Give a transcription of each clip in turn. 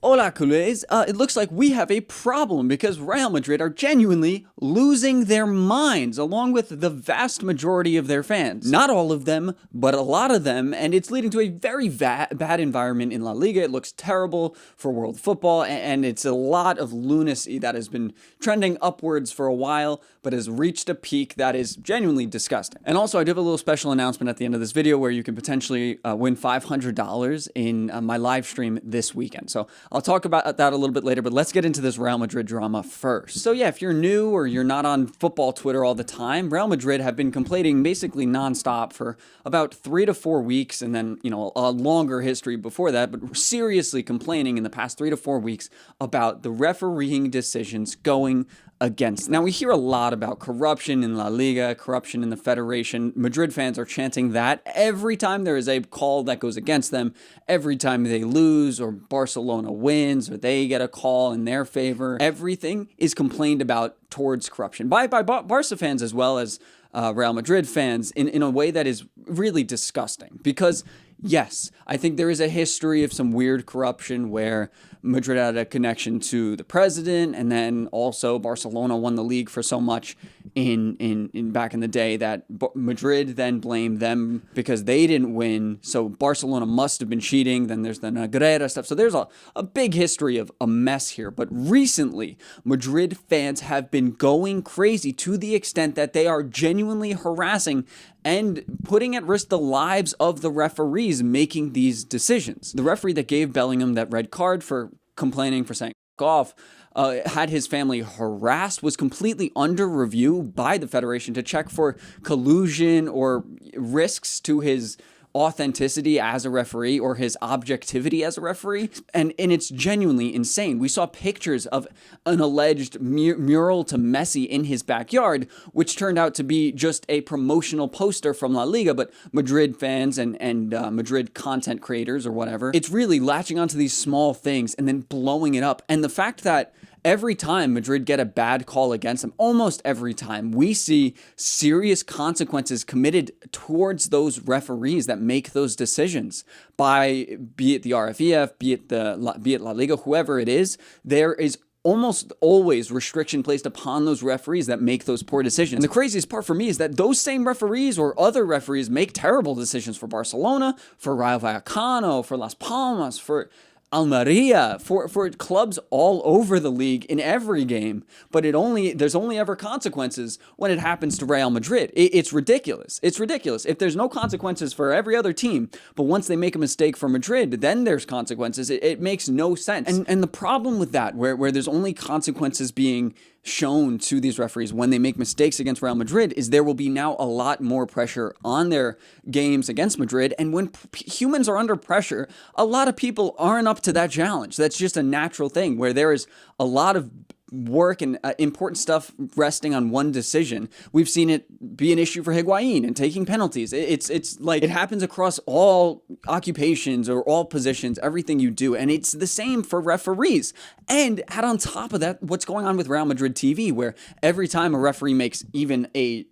Hola, culés. It looks like we have a problem because Real Madrid are genuinely losing their minds, along with the vast majority of their fans. Not all of them, but a lot of them, and it's leading to a very bad environment in La Liga. It looks terrible for world football, and it's a lot of lunacy that has been trending upwards for a while, but has reached a peak that is genuinely disgusting. And also, I do have a little special announcement at the end of this video where you can potentially win $500 in my live stream this weekend. So I'll talk about that a little bit later, but let's get into this Real Madrid drama first. So yeah, if you're new or you're not on football Twitter all the time, Real Madrid have been complaining basically nonstop for about 3 to 4 weeks, and then, you know, a longer history before that, but seriously complaining in the past 3 to 4 weeks about the refereeing decisions going against. Now, we hear a lot about corruption in La Liga, corruption in the Federation. Madrid fans are chanting that every time there is a call that goes against them, every time they lose or Barcelona wins or they get a call in their favor. Everything is complained about towards corruption by Barca fans as well as Real Madrid fans in a way that is really disgusting. Because yes, I think there is a history of some weird corruption where Madrid had a connection to the president, and then also Barcelona won the league for so much in back in the day that Madrid then blamed them because they didn't win, so Barcelona must have been cheating. Then there's the Negreira stuff. So there's a big history of a mess here. But recently, Madrid fans have been going crazy to the extent that they are genuinely harassing and putting at risk the lives of the referees making these decisions. The referee that gave Bellingham that red card for complaining, for saying off, had his family harassed, was completely under review by the Federation to check for collusion or risks to his authenticity as a referee or his objectivity as a referee, and it's genuinely insane. We saw pictures of an alleged mural to Messi in his backyard, which turned out to be just a promotional poster from La Liga, but Madrid fans and Madrid content creators or whatever, it's really latching onto these small things and then blowing it up. And the fact that every time Madrid get a bad call against them, almost every time, we see serious consequences committed towards those referees that make those decisions by, be it the RFEF, be it La Liga, whoever it is. There is almost always restriction placed upon those referees that make those poor decisions. And the craziest part for me is that those same referees or other referees make terrible decisions for Barcelona, for Rayo Vallecano, for Las Palmas, for Almeria, for clubs all over the league in every game, but there's only ever consequences when it happens to Real Madrid. It's ridiculous. It's ridiculous. If there's no consequences for every other team, but once they make a mistake for Madrid, then there's consequences. It makes no sense. And the problem with that, where there's only consequences being shown to these referees when they make mistakes against Real Madrid, is there will be now a lot more pressure on their games against Madrid. And when humans are under pressure, a lot of people aren't up to that challenge. That's just a natural thing where there is a lot of work and important stuff resting on one decision. We've seen it be an issue for Higuain and taking penalties. It's like it happens across all occupations or all positions, everything you do, and it's the same for referees. And add on top of that, what's going on with Real Madrid TV, where every time a referee makes even a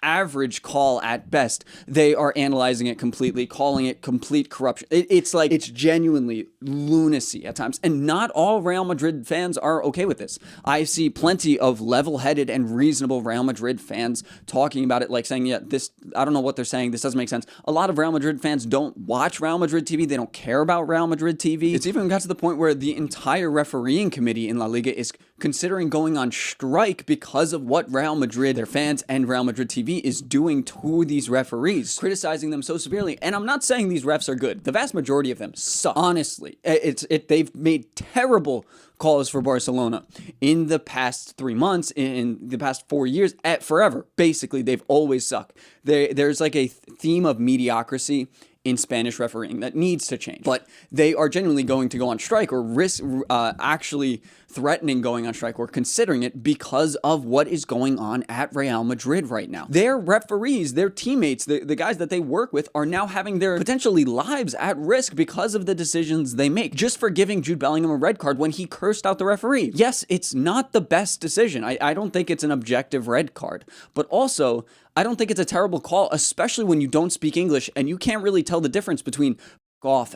average call at best, they are analyzing it completely, calling it complete corruption. It's like, it's genuinely lunacy at times. And not all Real Madrid fans are okay with this. I see plenty of level-headed and reasonable Real Madrid fans talking about it, like saying, yeah, this, I don't know what they're saying, this doesn't make sense. A lot of Real Madrid fans don't watch Real Madrid TV, they don't care about Real Madrid TV. It's even got to the point where the entire refereeing committee in La Liga is considering going on strike because of what Real Madrid, their fans, and Real Madrid TV is doing to these referees, criticizing them so severely. And I'm not saying these refs are good. The vast majority of them suck. Honestly, they've made terrible calls for Barcelona in the past 3 months, in the past 4 years, forever. Basically, they've always sucked. There's like a theme of mediocrity in Spanish refereeing that needs to change. But they are genuinely going to go on strike or risk actually threatening going on strike or considering it because of what is going on at Real Madrid right now. Their referees, their teammates, the guys that they work with are now having their potentially lives at risk because of the decisions they make, just for giving Jude Bellingham a red card when he cursed out the referee. Yes, it's not the best decision. I don't think it's an objective red card, but also I don't think it's a terrible call, especially when you don't speak English and you can't really tell the difference between off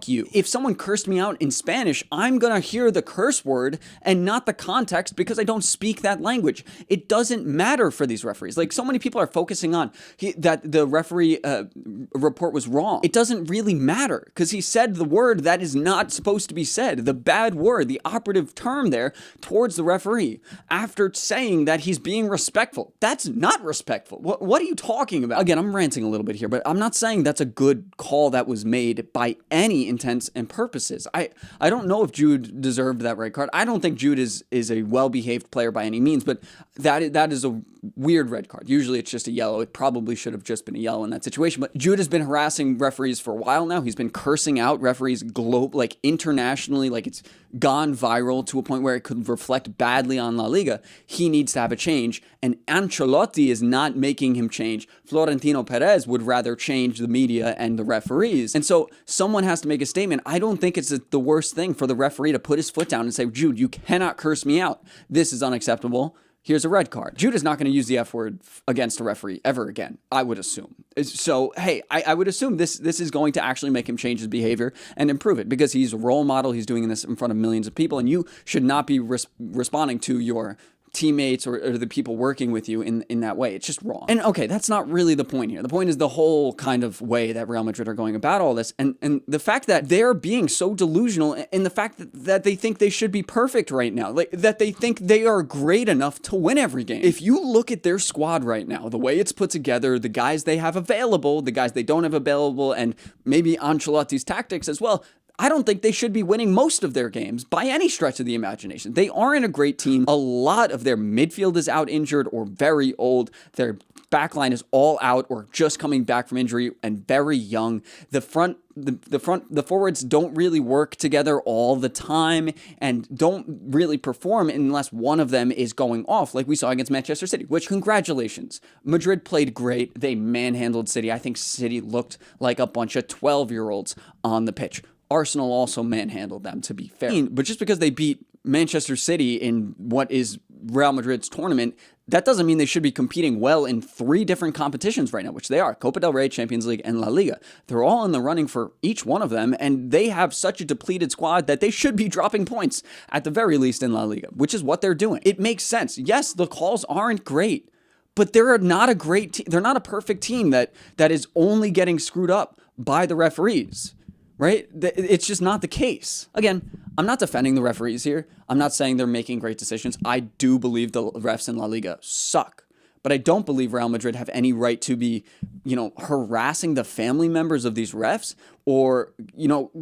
you. If someone cursed me out in Spanish, I'm gonna hear the curse word and not the context because I don't speak that language. It doesn't matter for these referees. Like, so many people are focusing on that the referee report was wrong. It doesn't really matter because he said the word that is not supposed to be said, the bad word, the operative term there towards the referee after saying that he's being respectful. That's not respectful. What are you talking about? Again, I'm ranting a little bit here, but I'm not saying that's a good call that was made by any intents and purposes. I don't know if Jude deserved that red card. I don't think Jude is a well-behaved player by any means, but that is a weird red card. Usually it's just a yellow. It probably should have just been a yellow in that situation, but Jude has been harassing referees for a while now. He's been cursing out referees like internationally, like it's gone viral to a point where it could reflect badly on La Liga. He needs to have a change, and Ancelotti is not making him change. Florentino Perez would rather change the media and the referees, and so someone has to make a statement. I don't think it's the worst thing for the referee to put his foot down and say, Jude, you cannot curse me out. This is unacceptable. Here's a red card. Jude is not going to use the F word against a referee ever again, I would assume. So, hey, I would assume this is going to actually make him change his behavior and improve it because he's a role model. He's doing this in front of millions of people, and you should not be responding to your teammates or the people working with you in that way. It's just wrong. And okay, that's not really the point here. The point is the whole kind of way that Real Madrid are going about all this, and the fact that they're being so delusional, and the fact that they think they should be perfect right now, like that they think they are great enough to win every game. If you look at their squad right now, the way it's put together, the guys they have available, the guys they don't have available, and maybe Ancelotti's tactics as well, I don't think they should be winning most of their games by any stretch of the imagination. They aren't a great team. A lot of their midfield is out injured or very old. Their backline is all out or just coming back from injury and very young. The forwards don't really work together all the time and don't really perform unless one of them is going off, like we saw against Manchester City, which, congratulations. Madrid played great. They manhandled City. I think City looked like a bunch of 12-year-olds on the pitch. Arsenal also manhandled them, to be fair. But just because they beat Manchester City in what is Real Madrid's tournament, that doesn't mean they should be competing well in 3 different competitions right now, which they are: Copa del Rey, Champions League, and La Liga. They're all in the running for each one of them, and they have such a depleted squad that they should be dropping points, at the very least in La Liga, which is what they're doing. It makes sense. Yes, the calls aren't great, but they're not a great team. They're not a perfect team that is only getting screwed up by the referees. Right? It's just not the case. Again, I'm not defending the referees here. I'm not saying they're making great decisions. I do believe the refs in La Liga suck. But I don't believe Real Madrid have any right to be, harassing the family members of these refs or,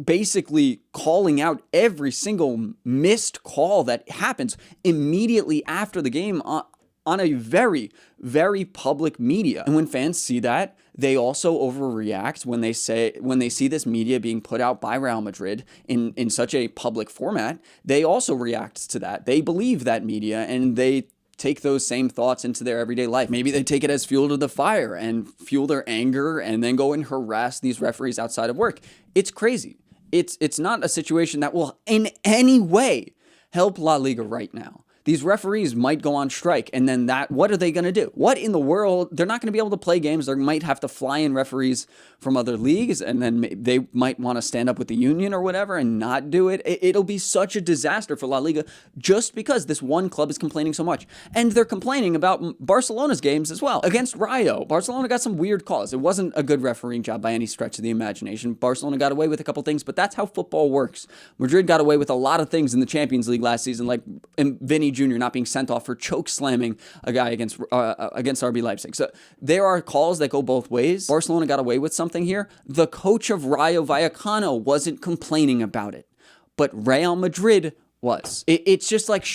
basically calling out every single missed call that happens immediately after the game on a very, very public media. And when fans see that, they also overreact when they see this media being put out by Real Madrid in such a public format. They also react to that. They believe that media, and they take those same thoughts into their everyday life. Maybe they take it as fuel to the fire and fuel their anger and then go and harass these referees outside of work. It's crazy. It's not a situation that will in any way help La Liga right now. These referees might go on strike, and then what are they going to do? What in the world? They're not going to be able to play games. They might have to fly in referees from other leagues, and then they might want to stand up with the union or whatever and not do it. It'll be such a disaster for La Liga just because this one club is complaining so much. And they're complaining about Barcelona's games as well. Against Rayo, Barcelona got some weird calls. It wasn't a good refereeing job by any stretch of the imagination. Barcelona got away with a couple things, but that's how football works. Madrid got away with a lot of things in the Champions League last season, like Vinny Jr. not being sent off for choke slamming a guy against RB Leipzig. So there are calls that go both ways. Barcelona got away with something here. The coach of Rayo Vallecano wasn't complaining about it, but Real Madrid was. It's just like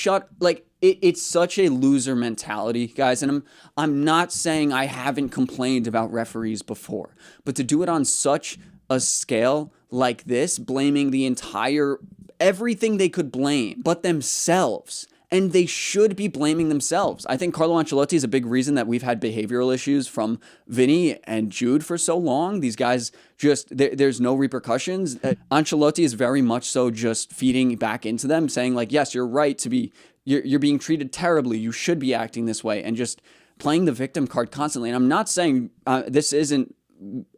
it's such a loser mentality, guys. And I'm not saying I haven't complained about referees before, but to do it on such a scale like this, blaming everything they could blame but themselves. And they should be blaming themselves. I think Carlo Ancelotti is a big reason that we've had behavioral issues from Vinny and Jude for so long. These guys there's no repercussions. Ancelotti is very much so just feeding back into them, saying like, yes, you're right you're being treated terribly. You should be acting this way, and just playing the victim card constantly. And I'm not saying this isn't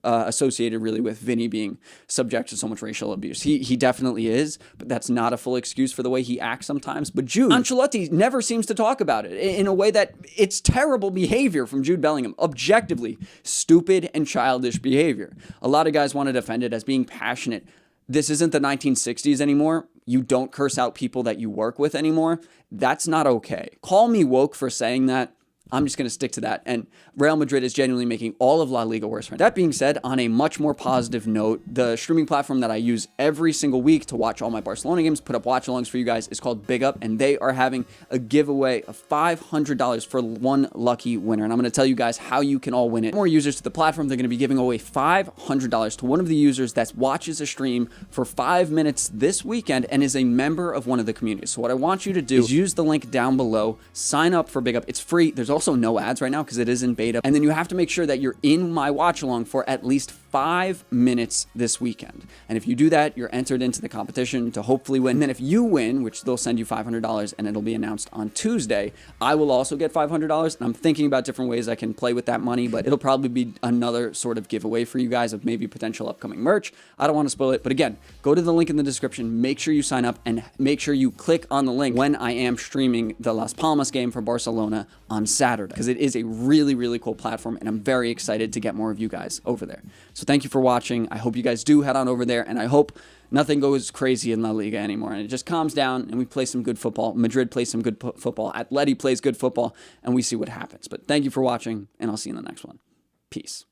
associated really with Vinny being subject to so much racial abuse. He definitely is, but that's not a full excuse for the way he acts sometimes. But Jude, Ancelotti never seems to talk about it in a way that it's terrible behavior from Jude Bellingham. Objectively, stupid and childish behavior. A lot of guys want to defend it as being passionate. This isn't the 1960s anymore. You don't curse out people that you work with anymore. That's not okay. Call me woke for saying that. I'm just going to stick to that. And Real Madrid is genuinely making all of La Liga worse. That being said, on a much more positive note, the streaming platform that I use every single week to watch all my Barcelona games, put up watch-alongs for you guys, is called Big Up, and they are having a giveaway of $500 for one lucky winner. And I'm going to tell you guys how you can all win it. More users to the platform, they're going to be giving away $500 to one of the users that watches a stream for 5 minutes this weekend and is a member of one of the communities. So what I want you to do is use the link down below, sign up for Big Up. It's free. There's also no ads right now because it is in beta. And then you have to make sure that you're in my watch along for at least 5 minutes this weekend. And if you do that, you're entered into the competition to hopefully win. And then if you win, which they'll send you $500 and it'll be announced on Tuesday, I will also get $500. And I'm thinking about different ways I can play with that money, but it'll probably be another sort of giveaway for you guys of maybe potential upcoming merch. I don't want to spoil it, but again, go to the link in the description, make sure you sign up, and make sure you click on the link when I am streaming the Las Palmas game for Barcelona on Saturday, because it is a really, really cool platform, and I'm very excited to get more of you guys over there. So thank you for watching. I hope you guys do head on over there, and I hope nothing goes crazy in La Liga anymore, and it just calms down, and we play some good football. Madrid plays some good football. Atleti plays good football, and we see what happens. But thank you for watching, and I'll see you in the next one. Peace.